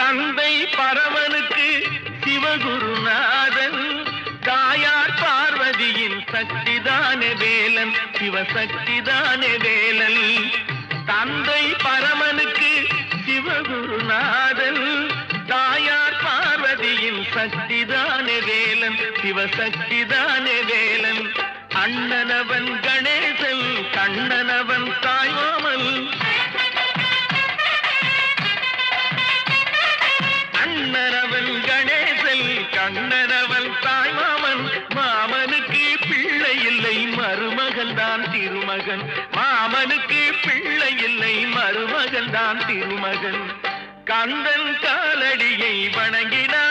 தந்தை பரமனுக்கு சிவகுருநாதன், தாயார் பார்வதியின் சக்திதானே வேலன், சிவசக்திதானே வேலன். தந்தை பரமனுக்கு சிவகுருநாதன், தாயார் பார்வதியின் சக்திதானே வேலன், சிவசக்திதானே வேலன். அண்ணனவன் கணேசன், கண்ணனவன் தாய்மாமன். அண்ணனவன் கணேசன், கண்ணனவன் தாய்மாமன். மாமனுக்கு பிள்ளை இல்லை, மருமகன் தான் திருமகன். மாமனுக்கு பிள்ளை இல்லை, மருமகன் தான் திருமகன். கந்தன் காலடியை வணங்கினார்